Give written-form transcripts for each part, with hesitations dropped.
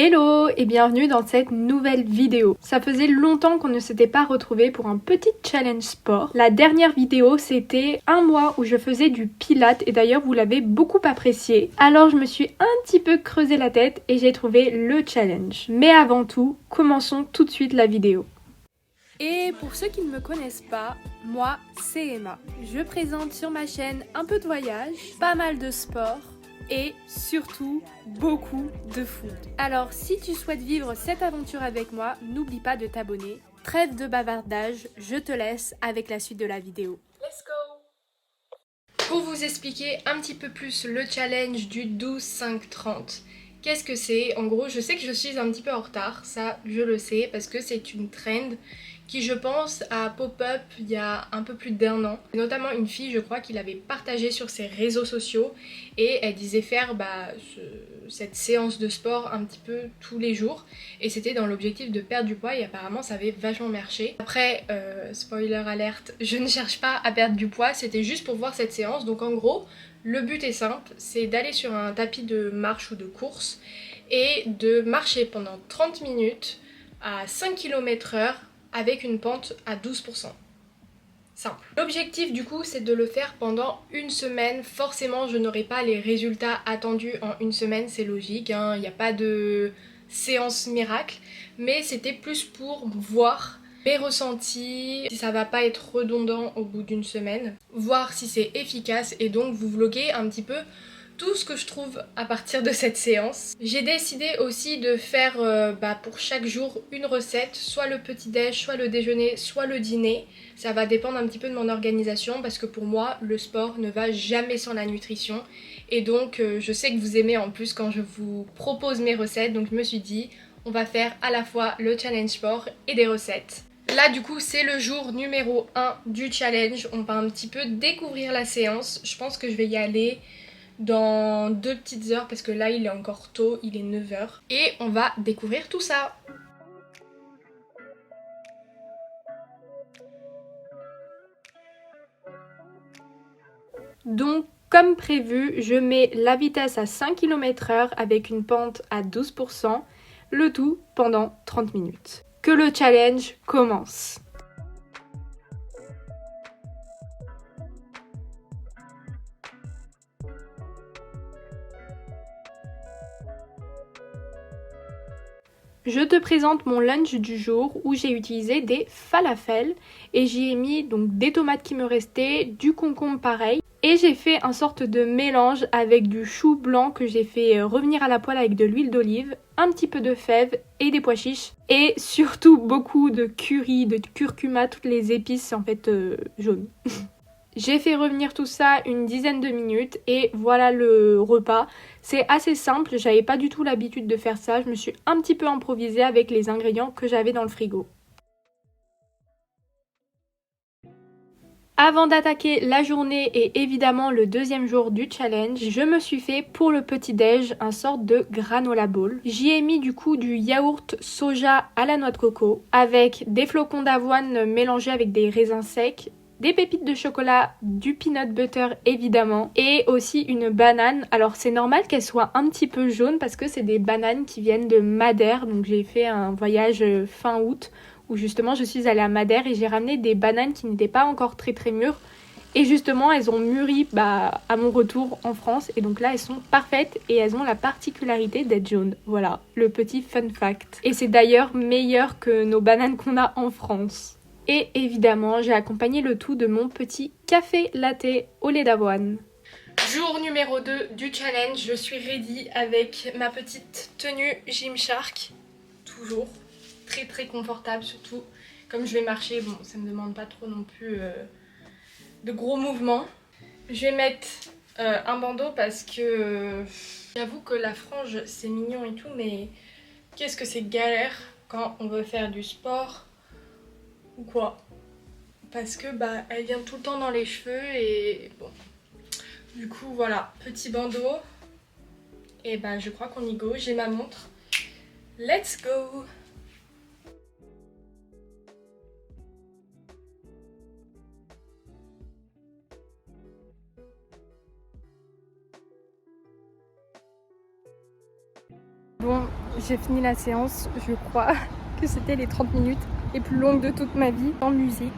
Hello et bienvenue dans cette nouvelle vidéo. Ça faisait longtemps qu'on ne s'était pas retrouvés pour un petit challenge sport. La dernière vidéo c'était un mois où je faisais du pilates et d'ailleurs vous l'avez beaucoup apprécié. Alors je me suis un petit peu creusé la tête et j'ai trouvé le challenge. Mais avant tout, commençons tout de suite la vidéo. Et pour ceux qui ne me connaissent pas, moi c'est Emma. Je présente sur ma chaîne un peu de voyage, pas mal de sport et surtout beaucoup de food. Alors si tu souhaites vivre cette aventure avec moi, n'oublie pas de t'abonner. Trêve de bavardage, je te laisse avec la suite de la vidéo. Let's go! Pour vous expliquer un petit peu plus le challenge du 12-5-30, qu'est-ce que c'est? En gros, je sais que je suis un petit peu en retard, ça je le sais, parce que c'est une trend qui je pense a pop-up il y a un peu plus d'1 an. Notamment une fille, je crois, qui l'avait partagé sur ses réseaux sociaux et elle disait faire cette séance de sport un petit peu tous les jours et c'était dans l'objectif de perdre du poids et apparemment ça avait vachement marché. Après, spoiler alerte, je ne cherche pas à perdre du poids, c'était juste pour voir cette séance. Donc en gros, le but est simple, c'est d'aller sur un tapis de marche ou de course et de marcher pendant 30 minutes à 5 km/h avec une pente à 12%. Simple. L'objectif du coup c'est de le faire pendant une semaine. Forcément je n'aurai pas les résultats attendus en une semaine, c'est logique, hein. Il n'y a pas de séance miracle, mais c'était plus pour voir mes ressentis, si ça va pas être redondant au bout d'une semaine, voir si c'est efficace et donc vous vloguer un petit peu tout ce que je trouve à partir de cette séance. J'ai décidé aussi de faire pour chaque jour une recette, soit le petit-déj, soit le déjeuner, soit le dîner. Ça va dépendre un petit peu de mon organisation parce que pour moi, le sport ne va jamais sans la nutrition. Et donc je sais que vous aimez en plus quand je vous propose mes recettes, donc je me suis dit on va faire à la fois le challenge sport et des recettes. Là du coup c'est le jour numéro 1 du challenge, on va un petit peu découvrir la séance. Je pense que je vais y aller dans 2 petites heures parce que là il est encore tôt, il est 9h et on va découvrir tout ça. Donc comme prévu, je mets la vitesse à 5 km/h avec une pente à 12%, le tout pendant 30 minutes. Que le challenge commence. Je te présente mon lunch du jour où j'ai utilisé des falafels et j'y ai mis donc des tomates qui me restaient, du concombre pareil et j'ai fait un sorte de mélange avec du chou blanc que j'ai fait revenir à la poêle avec de l'huile d'olive, un petit peu de fèves et des pois chiches et surtout beaucoup de curry, de curcuma, toutes les épices en fait jaunes. J'ai fait revenir tout ça une dizaine de minutes et voilà le repas. C'est assez simple, j'avais pas du tout l'habitude de faire ça, je me suis un petit peu improvisée avec les ingrédients que j'avais dans le frigo. Avant d'attaquer la journée et évidemment le deuxième jour du challenge, je me suis fait pour le petit-déj un sorte de granola bowl. J'y ai mis du coup du yaourt soja à la noix de coco avec des flocons d'avoine mélangés avec des raisins secs, des pépites de chocolat, du peanut butter évidemment et aussi une banane. Alors c'est normal qu'elle soit un petit peu jaune parce que c'est des bananes qui viennent de Madère, donc j'ai fait un voyage fin août où justement je suis allée à Madère et j'ai ramené des bananes qui n'étaient pas encore très mûres et justement elles ont mûri à mon retour en France et donc là elles sont parfaites et elles ont la particularité d'être jaunes. Voilà, le petit fun fact. Et c'est d'ailleurs meilleur que nos bananes qu'on a en France. Et évidemment, j'ai accompagné le tout de mon petit café latte au lait d'avoine. Jour numéro 2 du challenge, je suis ready avec ma petite tenue Gymshark. Toujours très confortable, surtout comme je vais marcher, bon ça me demande pas trop non plus de gros mouvements. Je vais mettre un bandeau parce que j'avoue que la frange c'est mignon et tout, mais qu'est-ce que c'est galère quand on veut faire du sport ou quoi, parce que elle vient tout le temps dans les cheveux et bon, du coup voilà, petit bandeau et je crois qu'on y go. J'ai ma montre, let's go. Bon, J'ai fini la séance, je crois que c'était les 30 minutes les plus longues de toute ma vie en musique.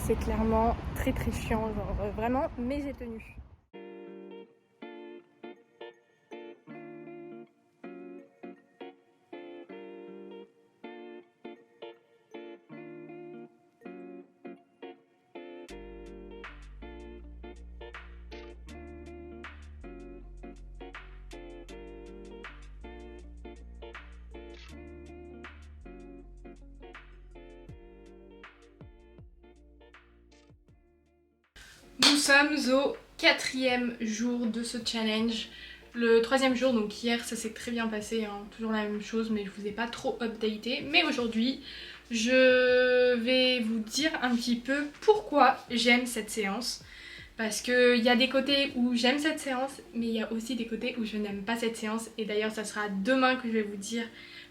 C'est clairement très chiant, genre vraiment, mais j'ai tenu. Nous sommes au 4e jour de ce challenge. Le 3e jour, donc hier, ça s'est très bien passé, hein, toujours la même chose, mais je vous ai pas trop updaté. Mais aujourd'hui, je vais vous dire un petit peu pourquoi j'aime cette séance. Parce qu'il y a des côtés où j'aime cette séance, mais il y a aussi des côtés où je n'aime pas cette séance. Et d'ailleurs, ça sera demain que je vais vous dire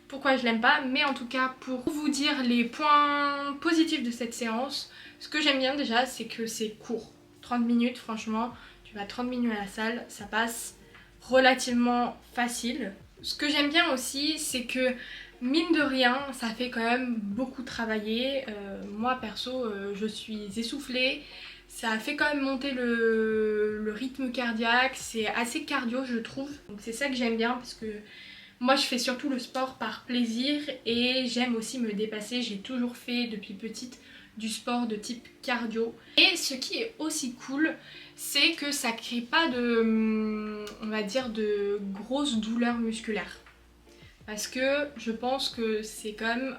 pourquoi je l'aime pas. Mais en tout cas, pour vous dire les points positifs de cette séance, ce que j'aime bien déjà, c'est que c'est court. 30 minutes, franchement, tu vas 30 minutes à la salle, ça passe relativement facile. Ce que j'aime bien aussi, c'est que mine de rien, ça fait quand même beaucoup travailler. Moi perso, je suis essoufflée. Ça a fait quand même monter le rythme cardiaque. C'est assez cardio, je trouve. Donc c'est ça que j'aime bien parce que moi je fais surtout le sport par plaisir et j'aime aussi me dépasser. J'ai toujours fait depuis petite du sport de type cardio. Et ce qui est aussi cool, c'est que ça crée pas de, on va dire, de grosses douleurs musculaires. Parce que je pense que c'est quand même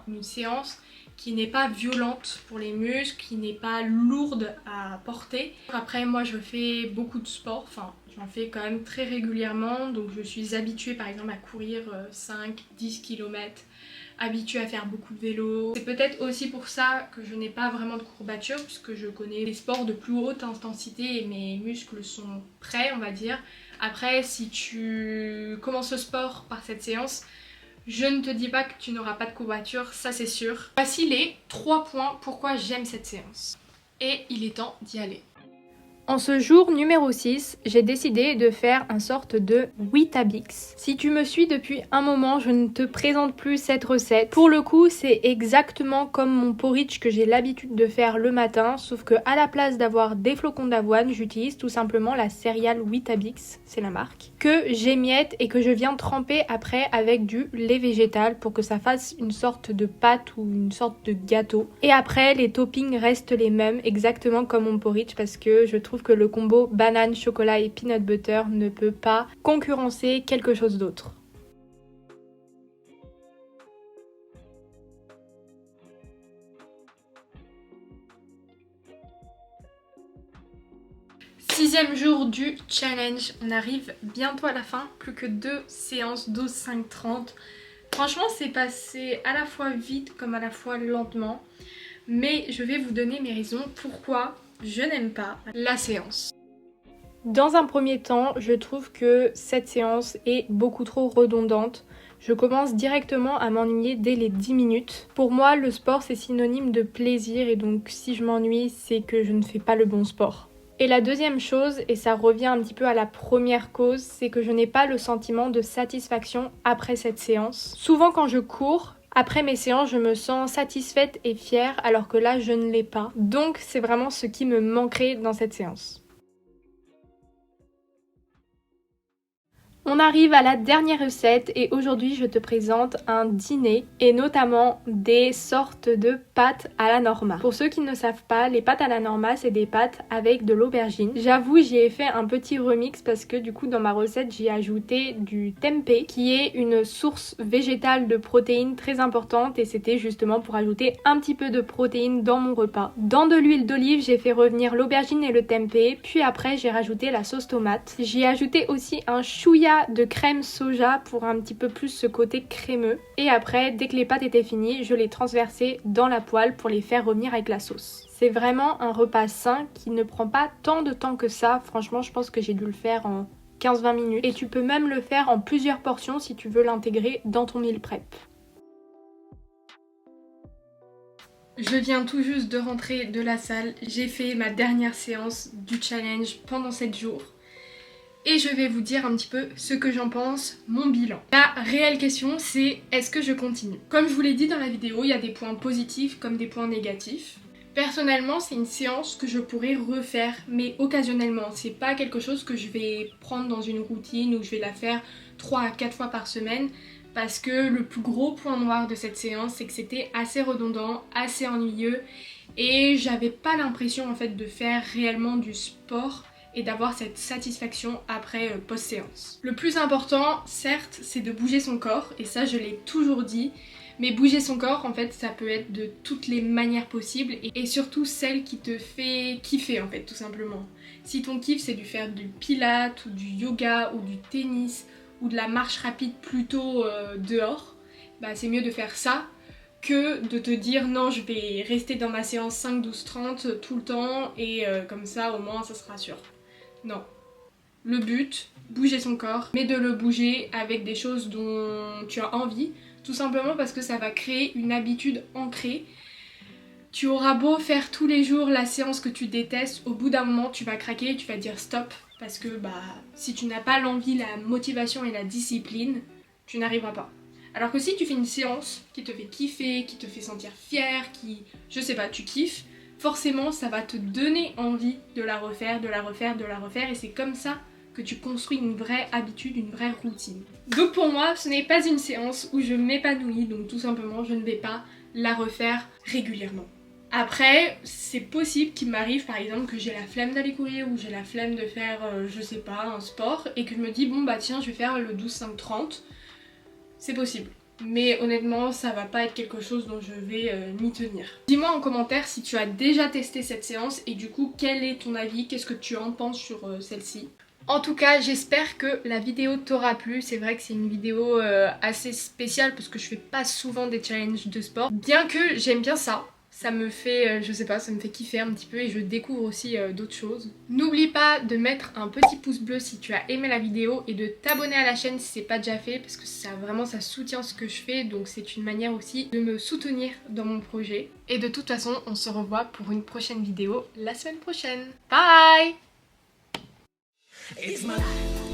une séance qui n'est pas violente pour les muscles, qui n'est pas lourde à porter. Après moi je fais beaucoup de sport, enfin j'en fais quand même très régulièrement, donc je suis habituée par exemple à courir 5-10 km, habituée à faire beaucoup de vélo. C'est peut-être aussi pour ça que je n'ai pas vraiment de courbatures, puisque je connais les sports de plus haute intensité et mes muscles sont prêts, on va dire. Après, si tu commences le sport par cette séance, je ne te dis pas que tu n'auras pas de courbatures, ça c'est sûr. Voici les 3 points pourquoi j'aime cette séance. Et il est temps d'y aller. En ce jour numéro 6, j'ai décidé de faire une sorte de Weetabix. Si tu me suis depuis un moment, je ne te présente plus cette recette. Pour le coup, c'est exactement comme mon porridge que j'ai l'habitude de faire le matin, sauf que à la place d'avoir des flocons d'avoine, j'utilise tout simplement la céréale Weetabix, c'est la marque, que j'émiette et que je viens tremper après avec du lait végétal pour que ça fasse une sorte de pâte ou une sorte de gâteau. Et après, les toppings restent les mêmes, exactement comme mon porridge, parce que je trouve que le combo banane, chocolat et peanut butter ne peut pas concurrencer quelque chose d'autre. Sixième jour du challenge, on arrive bientôt à la fin, plus que 2 séances, 12, 5, 30. Franchement c'est passé à la fois vite comme à la fois lentement, mais je vais vous donner mes raisons pourquoi je n'aime pas la séance. Dans un premier temps, je trouve que cette séance est beaucoup trop redondante. Je commence directement à m'ennuyer dès les 10 minutes. Pour moi, le sport c'est synonyme de plaisir et donc si je m'ennuie, c'est que je ne fais pas le bon sport. Et la deuxième chose, et ça revient un petit peu à la première cause, c'est que je n'ai pas le sentiment de satisfaction après cette séance. Souvent quand je cours, après mes séances, je me sens satisfaite et fière alors que là, je ne l'ai pas. Donc c'est vraiment ce qui me manquerait dans cette séance. On arrive à la dernière recette et aujourd'hui je te présente un dîner et notamment des sortes de pâtes à la Norma. Pour ceux qui ne savent pas, les pâtes à la Norma c'est des pâtes avec de l'aubergine. J'avoue j'y ai fait un petit remix parce que du coup dans ma recette j'ai ajouté du tempeh qui est une source végétale de protéines très importante et c'était justement pour ajouter un petit peu de protéines dans mon repas. Dans de l'huile d'olive j'ai fait revenir l'aubergine et le tempeh puis après j'ai rajouté la sauce tomate. J'y ai ajouté aussi un chouïa de crème soja pour un petit peu plus ce côté crémeux. Et après, dès que les pâtes étaient finies, je les transversais dans la poêle pour les faire revenir avec la sauce. C'est vraiment un repas sain qui ne prend pas tant de temps que ça. Franchement, je pense que j'ai dû le faire en 15-20 minutes. Et tu peux même le faire en plusieurs portions si tu veux l'intégrer dans ton meal prep. Je viens tout juste de rentrer de la salle. J'ai fait ma dernière séance du challenge pendant 7 jours. et je vais vous dire un petit peu ce que j'en pense, mon bilan. La réelle question c'est est-ce que je continue? Comme je vous l'ai dit dans la vidéo, il y a des points positifs comme des points négatifs. Personnellement, c'est une séance que je pourrais refaire, mais occasionnellement. C'est pas quelque chose que je vais prendre dans une routine ou je vais la faire 3 à 4 fois par semaine. Parce que le plus gros point noir de cette séance, c'est que c'était assez redondant, assez ennuyeux. Et j'avais pas l'impression en fait de faire réellement du sport et d'avoir cette satisfaction après post-séance. Le plus important, certes, c'est de bouger son corps, et ça je l'ai toujours dit. Mais bouger son corps, en fait, ça peut être de toutes les manières possibles et surtout celle qui te fait kiffer, en fait, tout simplement. Si ton kiff, c'est de faire du pilates ou du yoga ou du tennis ou de la marche rapide plutôt dehors, bah c'est mieux de faire ça que de te dire non, je vais rester dans ma séance 5, 12, 30 tout le temps et comme ça, au moins, ça sera sûr. Non. Le but, bouger son corps, mais de le bouger avec des choses dont tu as envie. Tout simplement parce que ça va créer une habitude ancrée. Tu auras beau faire tous les jours la séance que tu détestes, au bout d'un moment tu vas craquer et tu vas dire stop. Parce que si tu n'as pas l'envie, la motivation et la discipline, tu n'arriveras pas. Alors que si tu fais une séance qui te fait kiffer, qui te fait sentir fier, qui, je sais pas, tu kiffes, forcément ça va te donner envie de la refaire, de la refaire, de la refaire, et c'est comme ça que tu construis une vraie habitude, une vraie routine. Donc pour moi, ce n'est pas une séance où je m'épanouis, donc tout simplement je ne vais pas la refaire régulièrement. Après, c'est possible qu'il m'arrive par exemple que j'ai la flemme d'aller courir ou j'ai la flemme de faire, je sais pas, un sport et que je me dis bon bah tiens je vais faire le 12-5-30, c'est possible. Mais honnêtement, ça va pas être quelque chose dont je vais m'y tenir. Dis-moi en commentaire si tu as déjà testé cette séance et du coup quel est ton avis, qu'est-ce que tu en penses sur celle-ci. En tout cas, j'espère que la vidéo t'aura plu. C'est vrai que c'est une vidéo assez spéciale parce que je fais pas souvent des challenges de sport. Bien que j'aime bien ça. Ça me fait, je sais pas, ça me fait kiffer un petit peu et je découvre aussi d'autres choses. N'oublie pas de mettre un petit pouce bleu si tu as aimé la vidéo et de t'abonner à la chaîne si c'est pas déjà fait parce que ça vraiment ça soutient ce que je fais, donc c'est une manière aussi de me soutenir dans mon projet. Et de toute façon, on se revoit pour une prochaine vidéo la semaine prochaine. Bye! It's my life.